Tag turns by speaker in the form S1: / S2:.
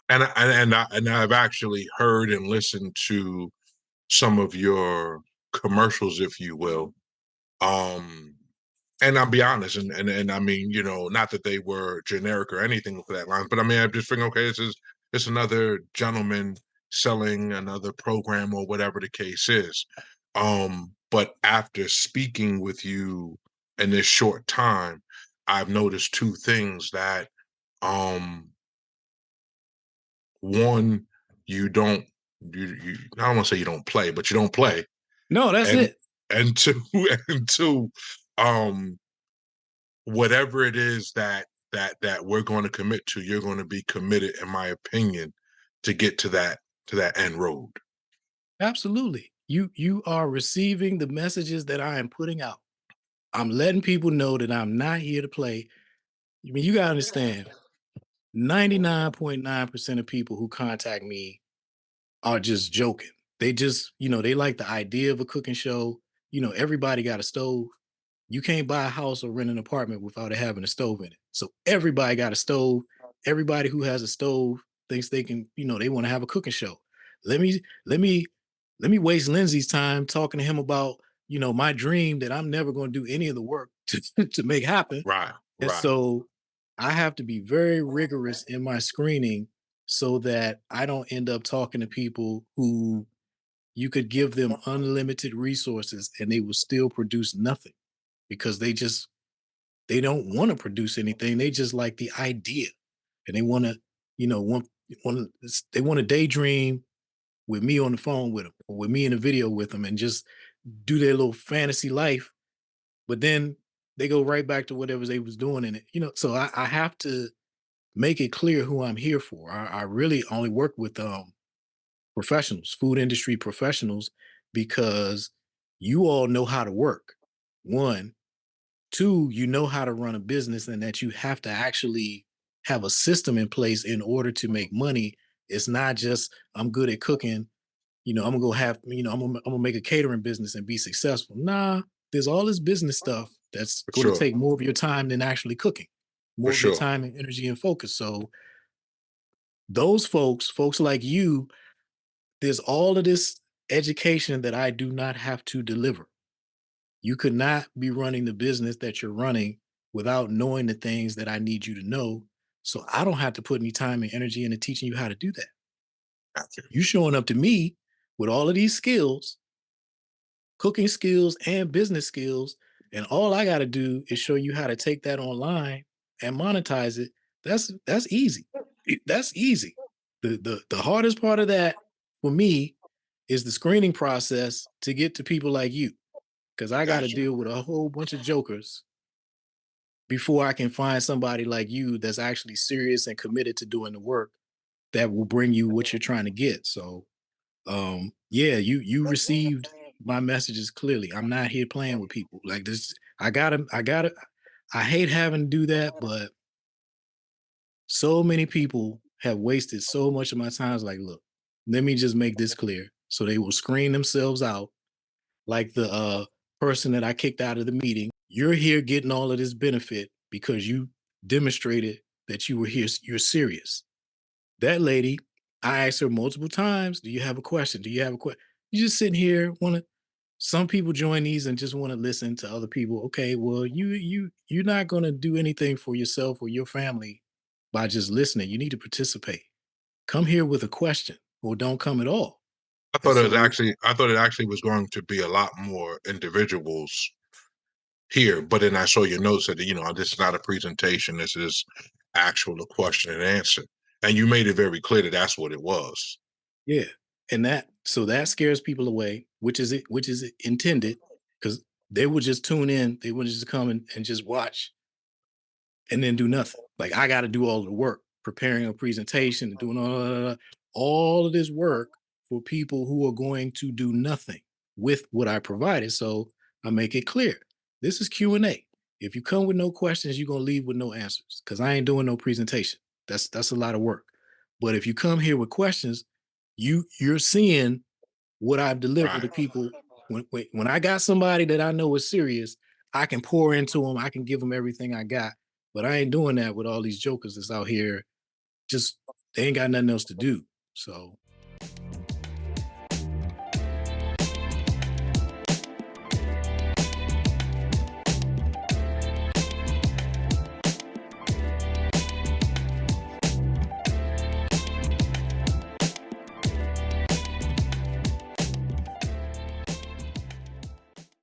S1: And I've actually heard and listened to some of your commercials, if you will. Um, and I'll be honest, and I mean, not that they were generic or anything for that line, but I mean, I'm just thinking, okay, it's another gentleman selling another program or whatever the case is. But after speaking with you in this short time, I've noticed two things that um one, you don't you I don't want to say you don't play, but you don't play.
S2: No, that's
S1: And
S2: it.
S1: and two and two, um, whatever it is that we're going to commit to, you're going to be committed, in my opinion, to get to that end road.
S2: Absolutely. You are receiving the messages that I am putting out. I'm letting people know that I'm not here to play. I mean, you gotta understand, 99.9% of people who contact me are just joking. They just, they like the idea of a cooking show. Everybody got a stove. You can't buy a house or rent an apartment without it having a stove in it. So everybody got a stove. Everybody who has a stove thinks they can, they want to have a cooking show. Let me let me let me waste Lindsay's time talking to him about, my dream that I'm never going to do any of the work to make happen.
S1: Right,
S2: And
S1: right.
S2: so I have to be very rigorous in my screening so that I don't end up talking to people who you could give them unlimited resources and they will still produce nothing because they don't want to produce anything. They just like the idea and they want to, want they want to daydream with me on the phone with them or with me in a video with them and just do their little fantasy life. But then they go right back to whatever they was doing in it. So I have to make it clear who I'm here for. I really only work with professionals, food industry professionals, because you all know how to work. One, two, you know how to run a business and that you have to actually have a system in place in order to make money. It's not just I'm good at cooking, I'm gonna go have, I'm gonna make a catering business and be successful. Nah, there's all this business stuff that's
S1: For
S2: going to
S1: sure.
S2: take more of your time than actually cooking,
S1: For
S2: more of your
S1: sure.
S2: time and energy and focus. So those folks like you, there's all of this education that I do not have to deliver. You could not be running the business that you're running without knowing the things that I need you to know. So I don't have to put any time and energy into teaching you how to do that.
S1: Gotcha.
S2: You showing up to me with all of these skills, cooking skills and business skills, and all I got to do is show you how to take that online and monetize it. That's easy. That's easy. The hardest part of that for me is the screening process to get to people like you because I got to
S1: Gotcha.
S2: deal with a whole bunch of jokers before I can find somebody like you that's actually serious and committed to doing the work that will bring you what you're trying to get. So, yeah, you received my messages clearly. I'm not here playing with people like this. I gotta I hate having to do that, but so many people have wasted so much of my time. It's like, look, let me just make this clear. So they will screen themselves out like the person that I kicked out of the meeting. You're here getting all of this benefit because you demonstrated that you were here, you're serious. That lady, I asked her multiple times, do you have a question? Do you have a question? You just sitting here, want to some people join these and just want to listen to other people. Okay, well, you're not gonna do anything for yourself or your family by just listening. You need to participate. Come here with a question or don't come at all. And so
S1: I thought it actually was going to be a lot more individuals here, but then I saw your notes that this is not a presentation. This is actual a question and answer, and you made it very clear that that's what it was.
S2: yeah, and that scares people away, which is intended, because they would just tune in, they would just come and just watch and then do nothing. Like I got to do all the work, preparing a presentation and doing all of this work for people who are going to do nothing with what I provided. So I make it clear. This is Q&A. If you come with no questions, you're gonna leave with no answers because I ain't doing no presentation. That's a lot of work. But if you come here with questions, you're seeing what I've delivered
S1: Right.
S2: to people. When I got somebody that I know is serious, I can pour into them. I can give them everything I got. But I ain't doing that with all these jokers that's out here just they ain't got nothing else to do. So